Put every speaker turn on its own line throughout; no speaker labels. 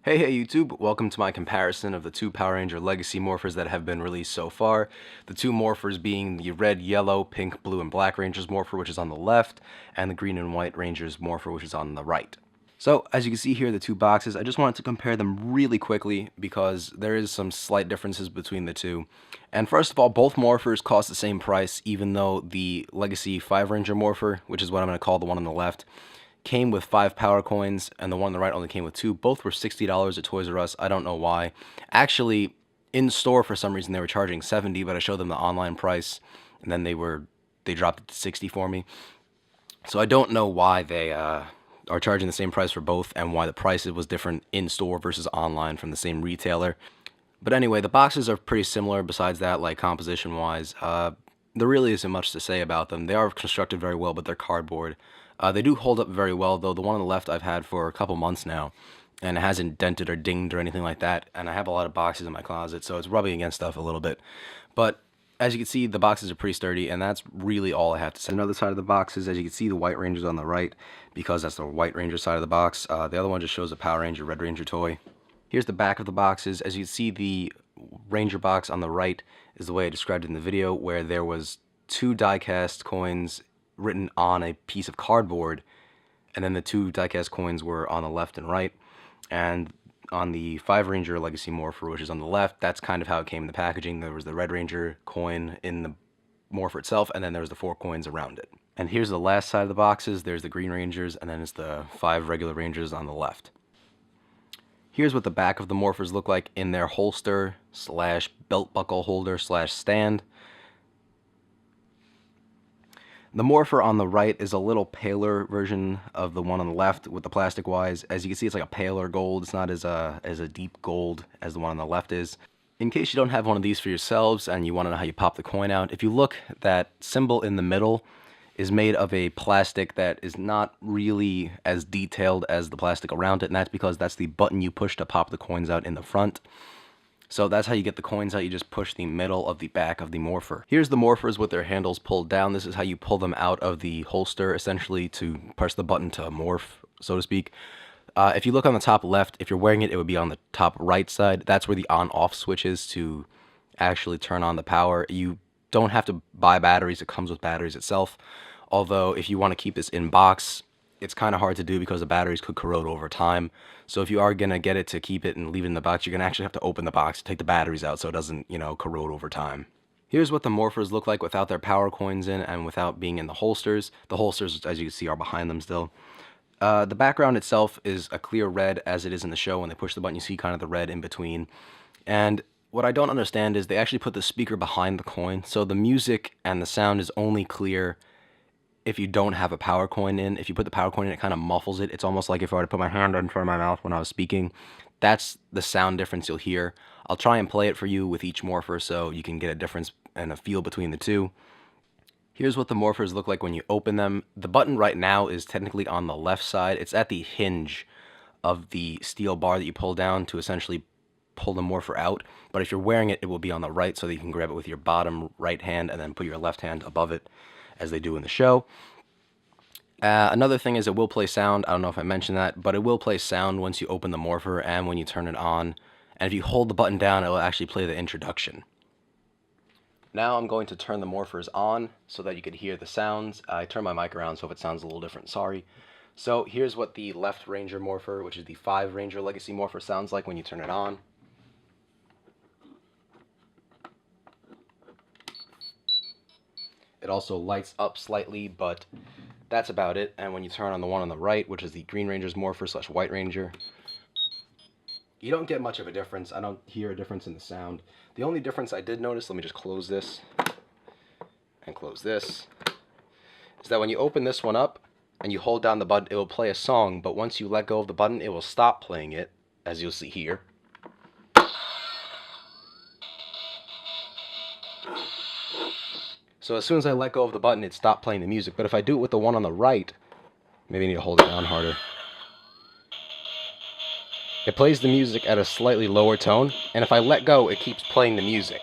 Hey YouTube, welcome to my comparison of the two Power Ranger Legacy Morphers that have been released so far. The two Morphers being the red, yellow, pink, blue, and black Rangers Morpher, which is on the left, and the green and white Rangers Morpher, which is on the right. So, as you can see here, the two boxes, I just wanted to compare them really quickly because there is some slight differences between the two. And first of all, both Morphers cost the same price, even though the Legacy 5 Ranger Morpher, which is what I'm going to call the one on the left, came with 5 power coins, and the one on the right only came with 2. Both were $60 at Toys R Us. I don't know why. Actually, in store for some reason they were charging $70, but I showed them the online price, and then they dropped it to $60 for me. So I don't know why they are charging the same price for both, and why the price was different in store versus online from the same retailer. But anyway, the boxes are pretty similar. Besides that, like composition-wise, there really isn't much to say about them. They are constructed very well, but they're cardboard. They do hold up very well, though. The one on the left I've had for a couple months now, and it hasn't dented or dinged or anything like that. And I have a lot of boxes in my closet, so it's rubbing against stuff a little bit. But as you can see, the boxes are pretty sturdy, and that's really all I have to say. Another side of the boxes, as you can see, the White Ranger's on the right, because that's the White Ranger side of the box. The other one just shows a Power Ranger, Red Ranger toy. Here's the back of the boxes. As you can see, the Ranger box on the right is the way I described it in the video, where there was 2 die-cast coins written on a piece of cardboard, and then the 2 die-cast coins were on the left and right. And on the 5 Ranger Legacy Morpher, which is on the left, that's kind of how it came in the packaging. There was the Red Ranger coin in the Morpher itself, and then there was the 4 coins around it. And here's the last side of the boxes. There's the Green Rangers, and then it's the 5 regular Rangers on the left. Here's what the back of the Morphers look like in their holster slash belt buckle holder slash stand. The Morpher on the right is a little paler version of the one on the left with the plastic wise. As you can see, it's like a paler gold. It's not as a deep gold as the one on the left is. In case you don't have one of these for yourselves and you want to know how you pop the coin out, if you look, that symbol in the middle is made of a plastic that is not really as detailed as the plastic around it, and that's because that's the button you push to pop the coins out in the front. So that's how you get the coins out. You just push the middle of the back of the Morpher. Here's the Morphers with their handles pulled down. This is how you pull them out of the holster, essentially, to press the button to morph, so to speak. If you look on the top left, if you're wearing it, it would be on the top right side. That's where the on-off switch is to actually turn on the power. You don't have to buy batteries. It comes with batteries itself. Although, if you want to keep this in box, it's kind of hard to do because the batteries could corrode over time. So if you are going to get it to keep it and leave it in the box, you're going to actually have to open the box, take the batteries out so it doesn't, corrode over time. Here's what the Morphers look like without their power coins in and without being in the holsters. The holsters, as you can see, are behind them still. The background itself is a clear red, as it is in the show. When they push the button, you see kind of the red in between. And what I don't understand is they actually put the speaker behind the coin, so the music and the sound is only clear if you don't have a power coin in. If you put the power coin in, it kind of muffles it. It's almost like if I were to put my hand in front of my mouth when I was speaking. That's the sound difference you'll hear. I'll try and play it for you with each Morpher so you can get a difference and a feel between the two. Here's what the Morphers look like when you open them. The button right now is technically on the left side. It's at the hinge of the steel bar that you pull down to essentially pull the Morpher out. But if you're wearing it, it will be on the right so that you can grab it with your bottom right hand and then put your left hand above it, as they do in the show. Another thing is it will play sound. I don't know if I mentioned that, but it will play sound once you open the Morpher and when you turn it on. And if you hold the button down, it will actually play the introduction. Now I'm going to turn the Morphers on so that you can hear the sounds. I turned my mic around, so if it sounds a little different, sorry. So here's what the left Ranger Morpher, which is the 5 Ranger Legacy Morpher, sounds like when you turn it on. It also lights up slightly, but that's about it. And when you turn on the one on the right, which is the Green Ranger's Morpher slash White Ranger, you don't get much of a difference. I don't hear a difference in the sound. The only difference I did notice, let me just close this and close this, is that when you open this one up and you hold down the button, it will play a song, but once you let go of the button, it will stop playing it, as you'll see here. So as soon as I let go of the button, it stopped playing the music. But if I do it with the one on the right, maybe I need to hold it down harder. It plays the music at a slightly lower tone, and if I let go, it keeps playing the music.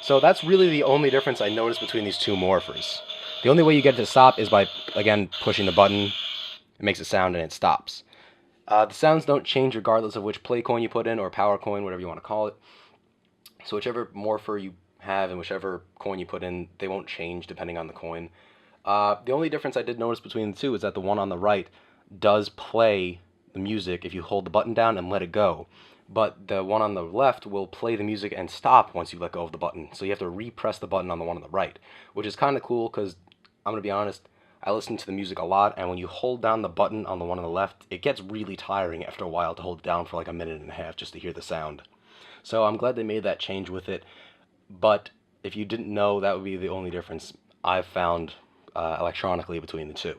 So that's really the only difference I noticed between these two Morphers. The only way you get it to stop is by, again, pushing the button. It makes a sound and it stops. The sounds don't change regardless of which play coin you put in, or power coin, whatever you want to call it. So whichever Morpher you have and whichever coin you put in, they won't change depending on the coin. The only difference I did notice between the two is that the one on the right does play the music if you hold the button down and let it go. But the one on the left will play the music and stop once you let go of the button. So you have to repress the button on the one on the right, which is kind of cool because, I'm going to be honest, I listen to the music a lot, and when you hold down the button on the one on the left, it gets really tiring after a while to hold it down for like a minute and a half just to hear the sound. So I'm glad they made that change with it, but if you didn't know, that would be the only difference I've found electronically between the two.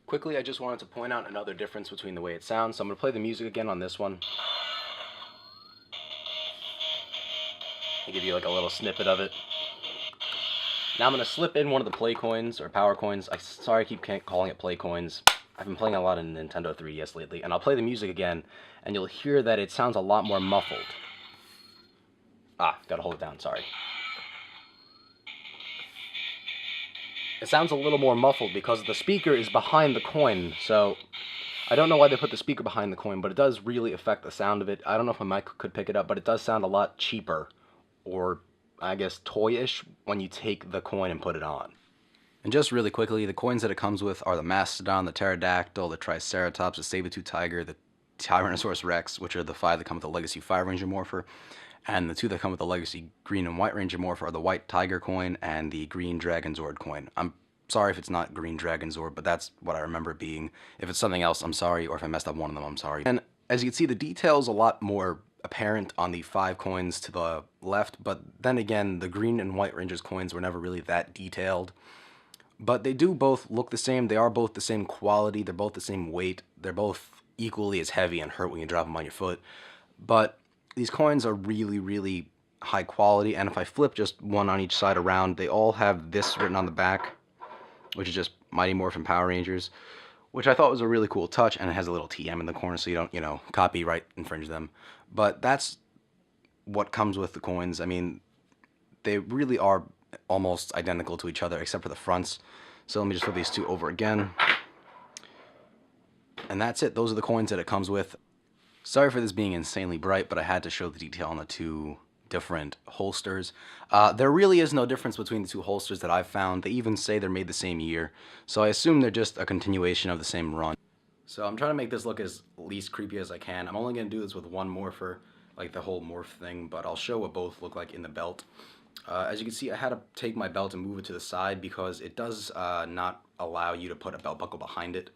Quickly, I just wanted to point out another difference between the way it sounds, so I'm going to play the music again on this one. I'll give you like a little snippet of it. Now I'm going to slip in one of the play coins, or power coins. Sorry I keep calling it play coins. I've been playing a lot in Nintendo 3DS lately, and I'll play the music again, and you'll hear that it sounds a lot more muffled. Gotta hold it down, sorry. It sounds a little more muffled because the speaker is behind the coin, so I don't know why they put the speaker behind the coin, but it does really affect the sound of it. I don't know if my mic could pick it up, but it does sound a lot cheaper, or I guess toyish, when you take the coin and put it on. And just really quickly, the coins that it comes with are the Mastodon, the Pterodactyl, the Triceratops, the Saber-tooth Tiger, the Tyrannosaurus Rex, which are the 5 that come with the Legacy 5 Ranger Morpher, and the 2 that come with the Legacy Green and White Ranger Morpher are the White Tiger coin and the Green Dragon Zord coin. I'm sorry if it's not Green Dragon Zord, but that's what I remember it being. If it's something else, I'm sorry, or if I messed up one of them, I'm sorry. And as you can see, the detail's a lot more apparent on the 5 coins to the left, but then again, the Green and White Rangers coins were never really that detailed. But they do both look the same. They are both the same quality. They're both the same weight. They're both equally as heavy and hurt when you drop them on your foot. But these coins are really, really high quality. And if I flip just one on each side around, they all have this written on the back, which is just Mighty Morphin Power Rangers, which I thought was a really cool touch. And it has a little TM in the corner so you don't, copyright infringe them. But that's what comes with the coins. I mean, they really are almost identical to each other except for the fronts. So let me just flip these two over again. And that's it. Those are the coins that it comes with. Sorry for this being insanely bright, but I had to show the detail on the two different holsters. There really is no difference between the two holsters that I've found. They even say they're made the same year. So I assume they're just a continuation of the same run. So I'm trying to make this look as least creepy as I can. I'm only going to do this with one morpher, like the whole morph thing, but I'll show what both look like in the belt. As you can see, I had to take my belt and move it to the side because it does not allow you to put a belt buckle behind it.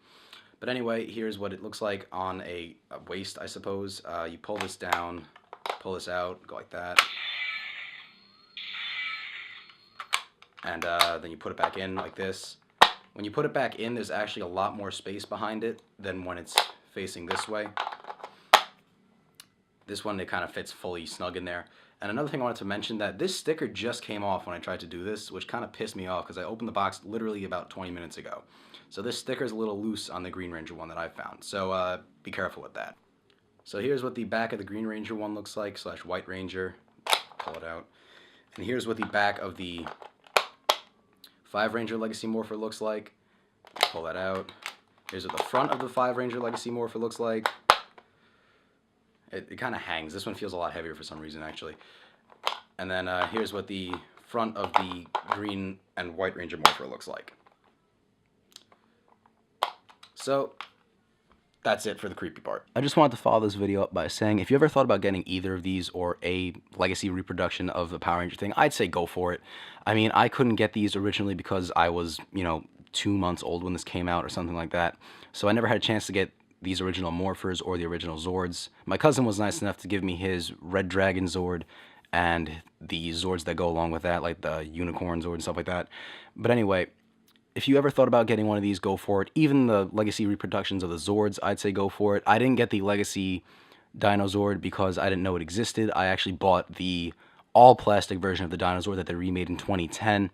But anyway, here's what it looks like on a waist, I suppose. You pull this down, pull this out, go like that. And then you put it back in like this. When you put it back in, there's actually a lot more space behind it than when it's facing this way. This one, it kind of fits fully snug in there. And another thing I wanted to mention, that this sticker just came off when I tried to do this, which kind of pissed me off because I opened the box literally about 20 minutes ago. So this sticker is a little loose on the Green Ranger one that I found. So be careful with that. So here's what the back of the Green Ranger one looks like, / White Ranger. Pull it out. And here's what the back of the 5 Ranger Legacy Morpher looks like. Pull that out. Here's what the front of the 5 Ranger Legacy Morpher looks like. It kind of hangs. This one feels a lot heavier for some reason, actually. And then here's what the front of the Green and White Ranger Morpher looks like. So that's it for the creepy part. I just wanted to follow this video up by saying, if you ever thought about getting either of these or a Legacy reproduction of the Power Ranger thing, I'd say go for it. I mean, I couldn't get these originally because I was, 2 months old when this came out or something like that. So I never had a chance to get these original Morphers or the original Zords. My cousin was nice enough to give me his Red Dragon Zord and the Zords that go along with that, like the Unicorn Zord and stuff like that. But anyway, if you ever thought about getting one of these, go for it. Even the Legacy reproductions of the Zords, I'd say go for it. I didn't get the Legacy Dino Zord because I didn't know it existed. I actually bought the all-plastic version of the Dino Zord that they remade in 2010.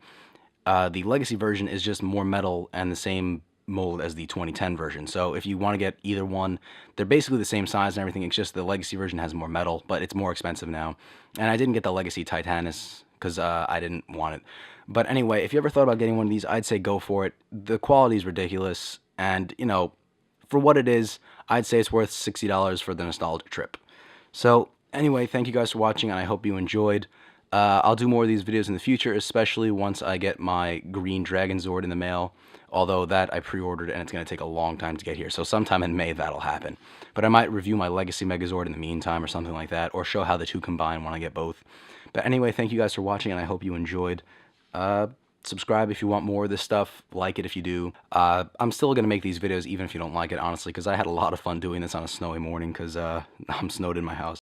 The Legacy version is just more metal and the same mold as the 2010 version. So if you want to get either one, they're basically the same size and everything. It's just the Legacy version has more metal, but it's more expensive now. And I didn't get the Legacy Titanus because I didn't want it. But anyway, if you ever thought about getting one of these, I'd say go for it. The quality is ridiculous, and for what it is, I'd say it's worth $60 for the nostalgia trip. So anyway, thank you guys for watching, and I hope you enjoyed. I'll do more of these videos in the future, especially once I get my green Dragon Zord in the mail. Although that I pre-ordered and it's going to take a long time to get here. So sometime in May that'll happen. But I might review my Legacy Megazord in the meantime or something like that. Or show how the two combine when I get both. But anyway, thank you guys for watching, and I hope you enjoyed. Subscribe if you want more of this stuff. Like it if you do. I'm still going to make these videos even if you don't like it, honestly. Because I had a lot of fun doing this on a snowy morning. Because I'm snowed in my house.